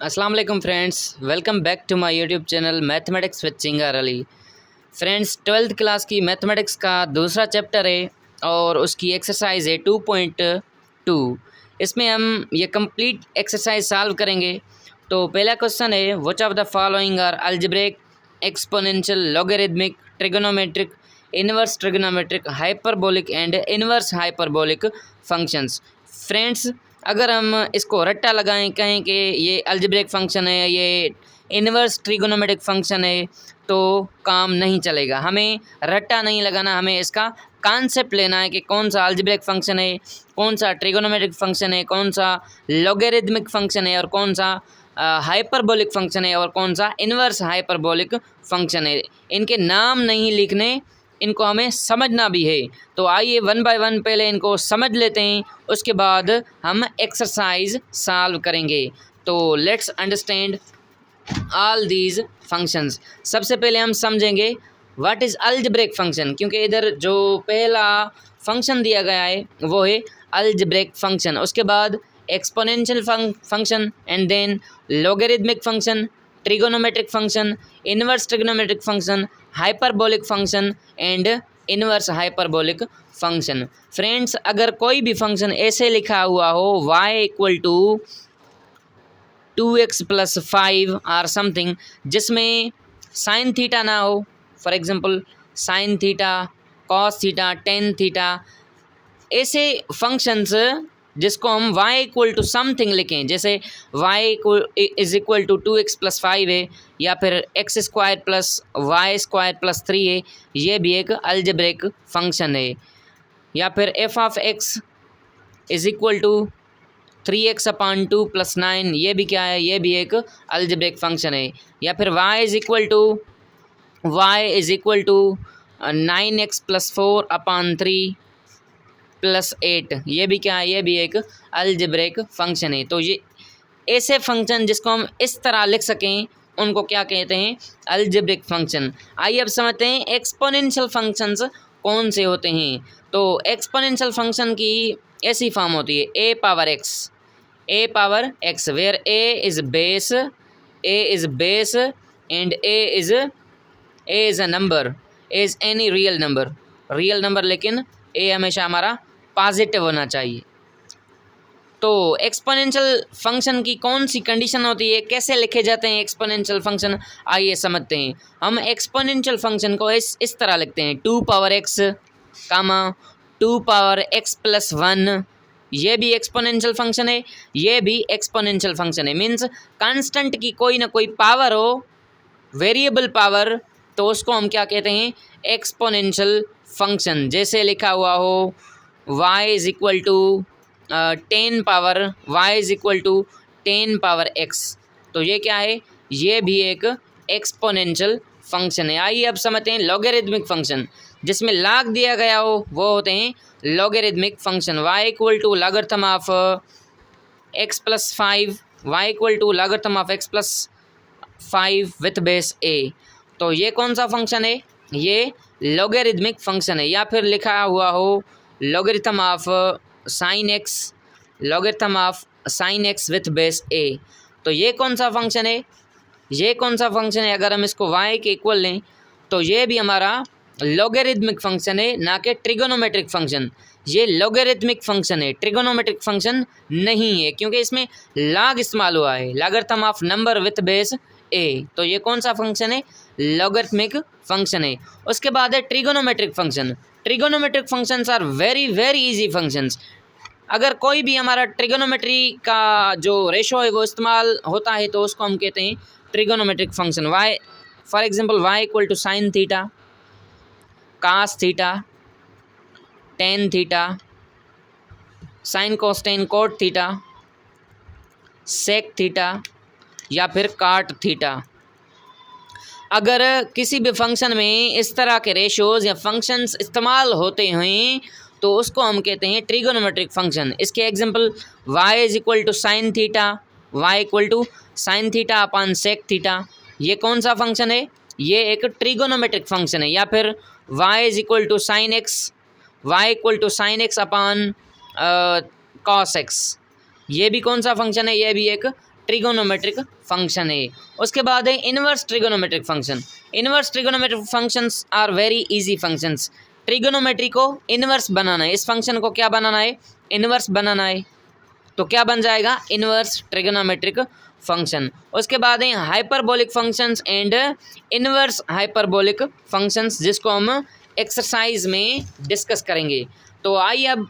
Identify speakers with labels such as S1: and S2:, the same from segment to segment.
S1: अस्सलाम वालेकुम friends, welcome back to my YouTube channel mathematics with Chingar Ali. Friends, 12th class की mathematics का दूसरा चैप्टर है और उसकी एक्सरसाइज है 2.2। इसमें हम ये कंप्लीट एक्सरसाइज सॉल्व करेंगे। तो पहला क्वेश्चन है, which of the following are algebraic, exponential, logarithmic, trigonometric, inverse trigonometric, hyperbolic and inverse hyperbolic functions. Friends, अगर हम इसको रट्टा लगाएं, कहें कि ये अलजेब्रिक फंक्शन है, ये इनवर्स ट्रिगोनोमेट्रिक फंक्शन है, तो काम नहीं चलेगा। हमें रट्टा नहीं लगाना, हमें इसका कॉन्सेप्ट लेना है कि कौन सा अलजेब्रिक फंक्शन है, कौन सा ट्रिगोनोमेट्रिक फंक्शन है, कौन सा लॉगरिदमिक फंक्शन है और कौन सा हाइपरबोलिक फंक्शन है और कौन सा इनवर्स हाइपरबोलिक फंक्शन है। इनके नाम नहीं लिखने, इनको हमें समझना भी है। तो आइए वन बाय वन पहले इनको समझ लेते हैं, उसके बाद हम एक्सरसाइज सॉल्व करेंगे। तो let's understand all these functions. सबसे पहले हम समझेंगे व्हाट इज़ अलजेब्रिक फंक्शन, क्योंकि इधर जो पहला फंक्शन दिया गया है वो है अलजेब्रिक फंक्शन। उसके बाद exponential function and then logarithmic function, trigonometric function, inverse trigonometric function, hyperbolic function and inverse hyperbolic function. Friends, अगर कोई भी फंक्शन ऐसे लिखा हुआ हो y = 2x + 5 और समथिंग, जिसमें साइन थीटा ना हो, for example sine theta, cos theta, tan theta, ऐसे फंक्शंस जिसको हम y = समथिंग लिखें, जैसे y = 2x + 5 है, या फिर x² + y² + 3 है, ये भी एक अलजेब्रिक फंक्शन है। या फिर f(x) = 3x/2 + 9, ये भी क्या है, ये भी एक अलजेब्रिक फंक्शन है। या फिर y = 9x + 4/3 + 8, ये भी क्या है, ये भी एक अलजेब्रिक फंक्शन है। तो ये ऐसे फंक्शन जिसको हम इस तरह लिख सकें उनको क्या कहते हैं, अलजेब्रिक फंक्शन। आइए अब समझते हैं एक्सपोनेंशियल फंक्शंस कौन से होते हैं। तो एक्सपोनेंशियल फंक्शन की ऐसी फॉर्म होती है a power x, where a is base and a is a number, is any real number, लेकिन a हमेशा हमारा पॉजिटिव होना चाहिए। तो एक्सपोनेंशियल फंक्शन की कौन सी कंडीशन होती है, कैसे लिखे जाते हैं एक्सपोनेंशियल फंक्शन, आइए समझते हैं। हम एक्सपोनेंशियल फंक्शन को इस तरह लिखते हैं 2x, 2x + 1, ये भी एक्सपोनेंशियल फंक्शन है, ये भी एक्सपोनेंशियल फंक्शन है। मीन्स कांस्टेंट की कोई ना कोई पावर हो, वेरिएबल पावर, तो उसको हम क्या कहते हैं, एक्सपोनेंशियल फंक्शन। जैसे लिखा हुआ हो y = 10 पावर x, तो ये क्या है, ये भी एक एक्सपोनेंशियल फंक्शन है। आइए अब समझते हैं लॉगरिदमिक फंक्शन, जिसमें लॉग दिया गया हो वो होते हैं logarithmic function. y = logarithm of x + 5, y = logarithm of x + 5 with base a। तो ये कौन सा फंक्शन है, ये लॉगरिदमिक फंक्शन है। या फिर लिखा हुआ हो logarithm of sin x with base a, तो ये कौन सा फंक्शन है, ये कौन सा फंक्शन है। अगर हम इसको y के इक्वल लें तो ये भी हमारा लॉगरिदमिक फंक्शन है, ना कि ट्रिगोनोमेट्रिक फंक्शन। ये लॉगरिदमिक फंक्शन है, ट्रिगोनोमेट्रिक फंक्शन नहीं है, क्योंकि इसमें लॉग इस्तेमाल हुआ है, logarithm of number with base a। तो ये कौन सा फंक्शन है, लॉगरिदमिक फंक्शन है। उसके बाद है trigonometric function. Trigonometric functions are very very easy functions. अगर कोई भी हमारा ट्रिगोनोमेट्री का जो रेशो है वो इस्तेमाल होता है तो उसको हम कहते हैं trigonometric function. y for example y = sin theta, cos theta, tan theta, sin cos tan cot theta, sec theta, या फिर cot थीटा। अगर किसी भी फंक्शन में इस तरह के रेशोज़ या फंक्शंस इस्तेमाल होते हैं तो उसको हम कहते हैं ट्रिगोनोमेट्रिक फंक्शन। इसके example y = sin theta, y = sin थीटा/sec थीटा, ये कौन सा फंक्शन है, ये एक ट्रिगोनोमेट्रिक फंक्शन है। या फिर y = sin x, y = sin x/cos x, ये भी कौन सा फंक्शन है, ये भी एक ट्रिगोनोमेट्रिक फंक्शन है। उसके बाद है inverse trigonometric function. Inverse trigonometric functions are very easy functions. Trigonometry को इनवर्स बनाना है, इस फंक्शन को क्या बनाना है, इनवर्स बनाना है, तो क्या बन जाएगा, इनवर्स ट्रिगोनोमेट्रिक फंक्शन। उसके बाद है hyperbolic functions and inverse hyperbolic functions, जिसको हम एक्सरसाइज में डिस्कस करेंगे। तो आइए अब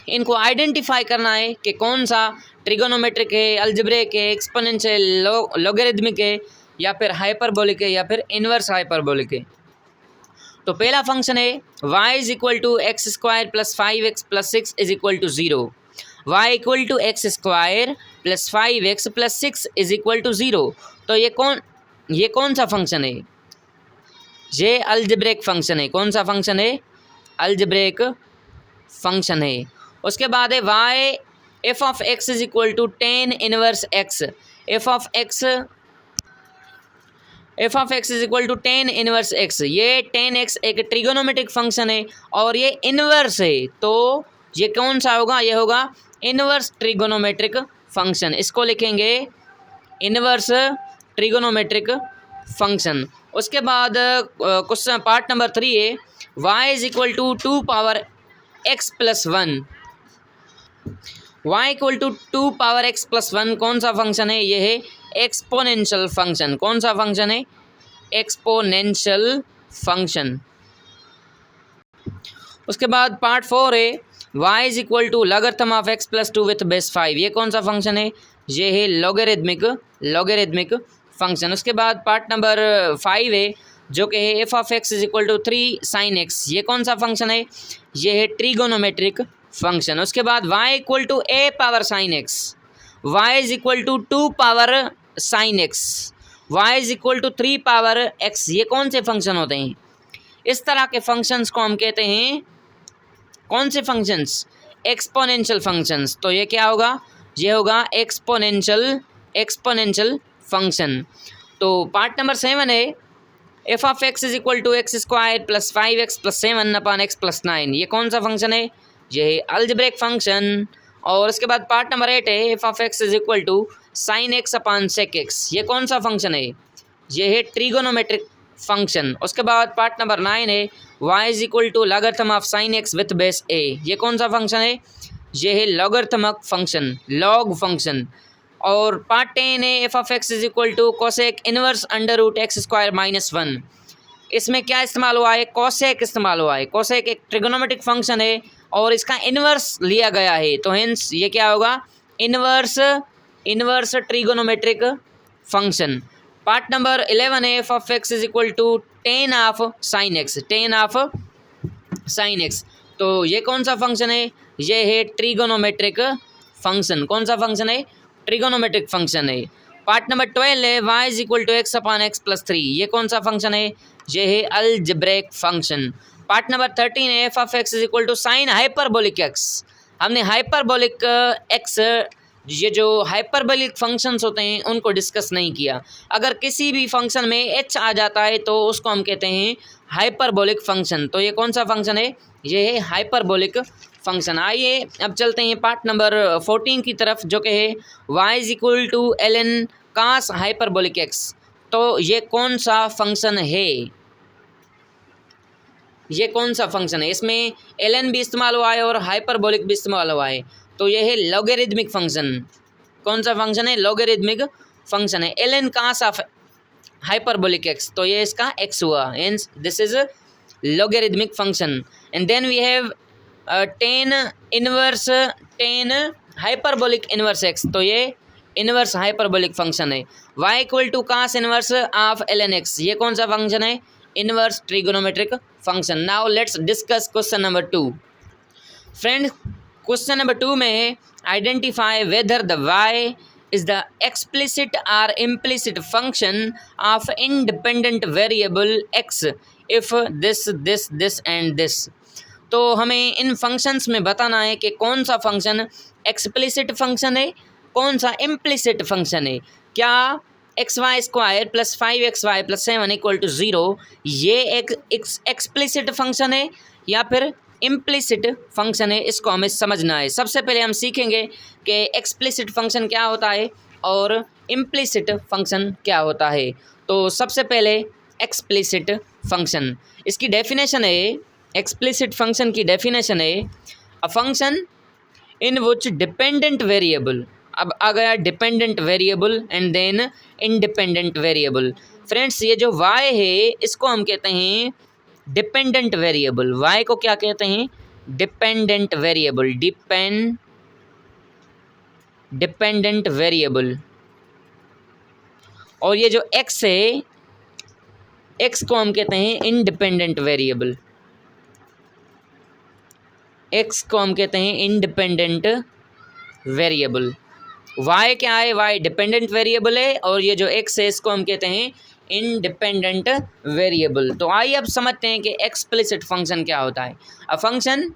S1: इनको आइडेंटिफाई करना है कि कौन सा ट्रिगोनोमेट्रिक है, अलजेब्रिक है, एक्सपोनेंशियल, लॉगरिदमिक है, या फिर हाइपरबोलिक है, या फिर इनवर्स हाइपरबोलिक है। तो पहला फंक्शन है y is equal to x square plus 5x plus 6 is equal to 0। y equal to x square plus 5x plus 6 is equal to 0। तो ये कौन सा फंक्शन है, ये अलजेब्रिक फंक्शन है। कौन सा फंक्शन है, अलजेब्रिक फंक्शन है। उसके बाद है y f of x is equal to tan inverse x. F of x is equal to tan inverse x. ये टेन एक्स एक ट्रिगोनोमेट्रिक फंक्शन है और ये इनवर्स है, तो ये कौन सा होगा, ये होगा इनवर्स ट्रिगोनोमेट्रिक फंक्शन। इसको लिखेंगे इनवर्स ट्रिगोनोमेट्रिक फंक्शन। उसके बाद क्वेश्चन पार्ट नंबर 3 है y is equal to 2 power x plus 1। y equal to 2 power x plus 1 कौन सा फंक्शन है, ये है एक्सपोनेंशियल फंक्शन। कौन सा फंक्शन है, एक्सपोनेंशियल फंक्शन। उसके बाद पार्ट 4 है y is equal to logarithm of x plus 2 with base 5। ये कौन सा फंक्शन है, ये है लॉगरिदमिक फंक्शन। उसके बाद पार्ट नंबर 5 है जो कि है f of x is equal to 3 sine x. ये कौन सा फंक्शन है, ये है ट्रिगोनोमेट्रिक फंक्शन। उसके बाद y equal to a power sine x, y is equal to 2 power sine x, y is equal to 3 power x। ये कौन से फंक्शन होते हैं, इस तरह के फंक्शंस को हम कहते हैं कौन से फंक्शंस, एक्सपोनेंशियल फंक्शंस। तो ये क्या होगा, ये होगा एक्सपोनेंशियल फंक्शन। तो पार्ट नंबर 7 है f of x is equal to x square plus 5x plus 7 upon x plus 9। ये कौन सा फंक्शन है, ये है अलजेब्रिक फंक्शन। और उसके बाद पार्ट नंबर 8 है f of x is equal to sine x upon sec x. ये कौन सा फंक्शन है, ये है ट्रिगोनोमेट्रिक फंक्शन। उसके बाद पार्ट नंबर 9 है y is equal to logarithm of sine x with base a। ये कौन सा फंक्शन है, ये है लॉगरिथमिक फंक्शन, लॉग फंक्शन। और पार्ट 10 है f of x is equal to cosec inverse under root x square minus 1। इसमें क्या इस्तेमाल हुआ है, कोसेक इस्तेमाल हुआ है। कोसेक एक ट्रिगोनोमेट्रिक फंक्शन है और इसका इनवर्स लिया गया है, तो हेंस ये क्या होगा, inverse trigonometric function. Part number 11 है f of x is equal to tan of sine x. तो ये कौन सा फंक्शन है, ये है ट्रिगोनोमेट्रिक फंक्शन। कौन सा फंक्शन है, ट्रिगोनोमेट्रिक फंक्शन है। पार्ट नंबर 12 है y is equal to x upon x plus 3। ये कौन सा फंक्शन है, ये है अलजेब्रिक फंक्शन। पार्ट नंबर 13 है f of x is equal to sine hyperbolic x. हमने हाइपरबोलिक एक्स, ये जो हाइपरबोलिक फंक्शंस होते हैं उनको डिस्कस नहीं किया। अगर किसी भी फंक्शन में h आ जाता है तो उसको हम कहते हैं हाइपरबोलिक फंक्शन। तो ये कौन सा फंक्शन है, ये है हाइपरबोलिक फंक्शन। आइए अब चलते हैं पार्ट नंबर 14 की तरफ, जो कि है y is equal to ln cos hyperbolic x। तो ये कौन सा फंक्शन है, ये कौन सा फंक्शन है, इसमें ln भी इस्तेमाल हुआ है और हाइपरबोलिक भी इस्तेमाल हुआ है। तो ये है लॉगरिदमिक फंक्शन। कौन सा फंक्शन है, लॉगरिदमिक फंक्शन है। ln cos of hyperbolic x, तो ये इसका x हुआ, hence this is logarithmic function. And then we have tan hyperbolic inverse x। तो ये इनवर्स हाइपरबोलिक फंक्शन है। y equal to cos inverse of ln x। ये कौन सा फंक्शन है, inverse trigonometric function. Now let's discuss question number 2। Friends, question number 2 में है identify whether the y is the explicit or implicit function of independent variable x if this and this। तो हमें इन functions में बताना है कि कौन सा फंक्शन एक्सप्लिसिट फंक्शन है, कौन सा इम्प्लिसिट फंक्शन है। क्या XY square plus 5XY plus 7 equal to 0 ये एक एक्सप्लिसिट फंक्शन है या फिर इम्प्लिसिट फंक्शन है, इसको हमें समझना है। सबसे पहले हम सीखेंगे कि एक्सप्लिसिट फंक्शन क्या होता है और इम्प्लिसिट फंक्शन क्या होता है। तो सबसे पहले एक्सप्लिसिट फंक्शन, इसकी डेफिनेशन है, एक्सप्लिसिट फंक्शन की डेफिनेशन है a function in which dependent variable, अब आ गया dependent variable and then independent variable. Friends ये जो y है इसको हम कहते हैं डिपेंडेंट वेरिएबल, y को क्या कहते हैं, डिपेंडेंट वेरिएबल, डिपेंडेंट वेरिएबल। और ये जो x है, x को हम कहते हैं इंडिपेंडेंट वेरिएबल, x को हम कहते हैं इंडिपेंडेंट वेरिएबल। y क्या है, y डिपेंडेंट वेरिएबल है, और ये जो x है इसको हम कहते हैं इंडिपेंडेंट वेरिएबल। तो आइए अब समझते हैं कि एक्सप्लिसिट फंक्शन क्या होता है। A function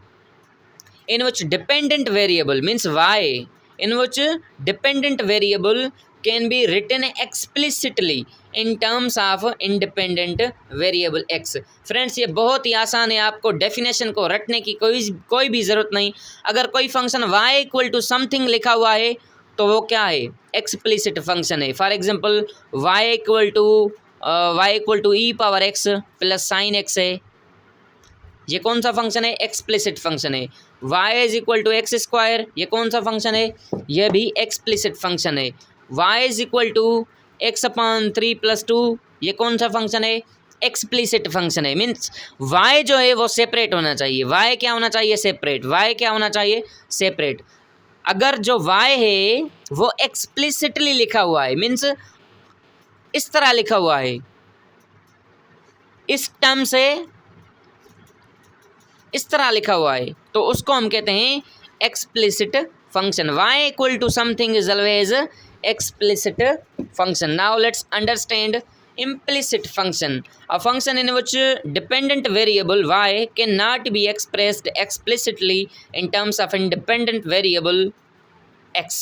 S1: in which dependent variable means y, in which dependent variable can be written explicitly in terms of independent variable x। Friends ये बहुत ही आसान है, आपको डेफिनेशन को रटने की कोई भी ज़रूरत नहीं। अगर कोई function y equal to something लिखा हुआ है तो वो क्या है, एक्सप्लिसिट फंक्शन है। For example y equal to e power x plus sine x है, ये कौन सा फंक्शन है, एक्सप्लिसिट फंक्शन है। y is equal to x square, ये कौन सा फंक्शन है, ये भी एक्सप्लिसिट फंक्शन है। y is equal to x upon 3 + 2, ये कौन सा फंक्शन है, एक्सप्लिसिट फंक्शन है। मीन्स y जो है वो सेपरेट होना चाहिए, y क्या होना चाहिए, सेपरेट, y क्या होना चाहिए, सेपरेट। अगर जो y है वो एक्सप्लिसिटली लिखा हुआ है, मीन्स इस तरह लिखा हुआ है, इस टर्म से इस तरह लिखा हुआ है, तो उसको हम कहते हैं explicit function. y equal to something is always explicit function. Now let's understand implicit function, a function in which dependent variable y cannot be expressed explicitly in terms of independent variable x।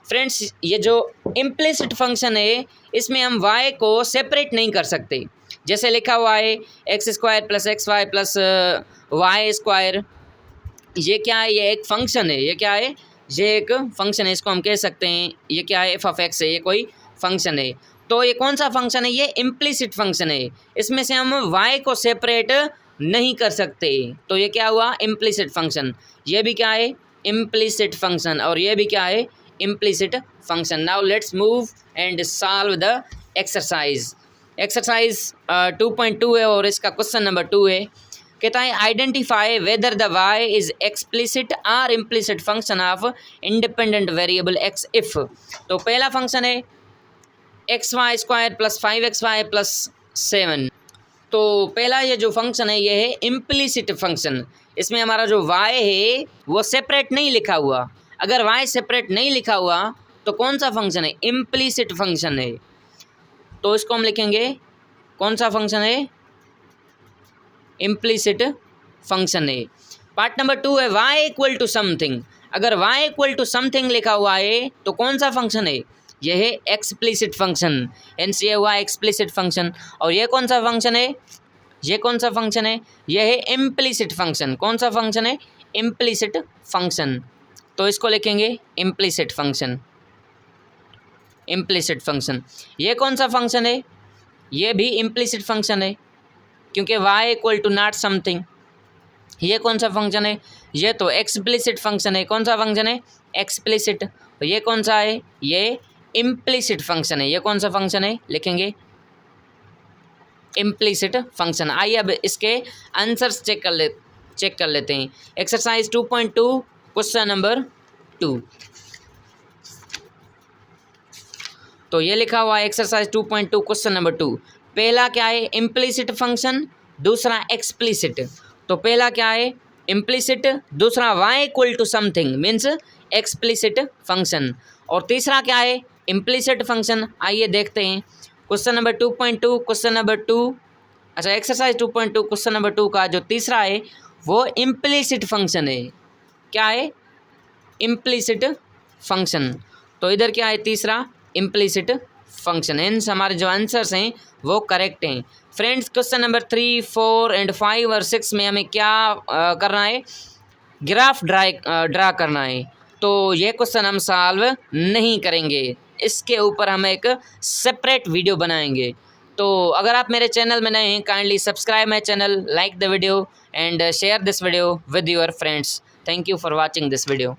S1: Friends ये जो implicit function है इसमें हम y को separate नहीं कर सकते। जैसे लिखा हुआ है x² + xy + y², ये क्या है, ये एक फंक्शन है, ये क्या है, ये एक फंक्शन है, इसको हम कह सकते हैं ये क्या है, f(x) है, ये कोई फंक्शन है। तो ये कौन सा फंक्शन है, ये इम्प्लिसिट फंक्शन है, इसमें से हम y को सेपरेट नहीं कर सकते, तो ये क्या हुआ, इम्प्लिसिट फंक्शन। ये भी क्या है, इम्प्लिसिट फंक्शन, और ये भी क्या है, implicit function. Now let's move and solve the exercise. Exercise 2.2 है और इसका क्वेश्चन नंबर 2 है। कहता है identify whether the y is explicit और implicit function of independent variable x if. तो पहला फंक्शन है xy² + 5xy + 7। तो पहला ये जो फंक्शन है ये है इम्प्लिसिट फंक्शन, इसमें हमारा जो y है वो सेपरेट नहीं लिखा हुआ। अगर y सेपरेट नहीं लिखा हुआ तो कौन सा फंक्शन है, इम्प्लिसिट फंक्शन है। तो इसको हम लिखेंगे कौन सा फंक्शन है, इम्प्लिसिट फंक्शन है। पार्ट नंबर 2 है y इक्वल टू समथिंग। अगर y इक्वल टू समथिंग लिखा हुआ है तो कौन सा फंक्शन है, यह है एक्सप्लिसिट फंक्शन, हेंस ये हुआ एक्सप्लिसिट फंक्शन। और ये कौन सा फंक्शन है, ये कौन सा फंक्शन है, यह है इम्प्लिसिट फंक्शन। कौन सा फंक्शन है, इम्प्लिसिट फंक्शन। तो इसको लिखेंगे इम्प्लिसिट फंक्शन, इम्प्लिसिट फंक्शन। ये कौन सा फंक्शन है, ये भी इम्प्लिसिट फंक्शन है क्योंकि y equal to not something. ये कौन सा फंक्शन है, ये तो एक्सप्लिसिट फंक्शन है। कौन सा फंक्शन है, एक्सप्लिसिट। ये कौन सा है, ये इम्प्लिसिट फंक्शन है। ये कौन सा फंक्शन है, लिखेंगे इम्प्लिसिट फंक्शन। आइए अब इसके आंसर्स चेक कर लेते हैं। Exercise 2.2 question number 2। तो ये लिखा हुआ है एक्सरसाइज 2.2 क्वेश्चन नंबर 2। पहला क्या है, इम्प्लिसिट फंक्शन, दूसरा एक्सप्लिसिट। तो पहला क्या है, इम्प्लिसिट, दूसरा y equal to something means explicit function, और तीसरा क्या है, इम्प्लिसिट फंक्शन। आइए देखते हैं क्वेश्चन नंबर 2.2 क्वेश्चन नंबर 2, अच्छा एक्सरसाइज 2.2 क्वेश्चन नंबर 2 का जो तीसरा है वो इम्प्लिसिट फंक्शन है। क्या है, इम्प्लिसिट फंक्शन। तो इधर क्या है, तीसरा इम्प्लिसिट फंक्शन। हेंस हमारे जो आंसर्स हैं वो करेक्ट हैं। फ्रेंड्स क्वेश्चन नंबर 3, 4 एंड 5 और 6 में हमें क्या करना है, ग्राफ ड्रा करना है। तो ये क्वेश्चन हम सॉल्व नहीं करेंगे, इसके ऊपर हम एक सेपरेट वीडियो बनाएंगे। तो अगर आप मेरे चैनल में नए हैं, kindly subscribe my channel, like the video and share this video with your friends. Thank you for watching this video.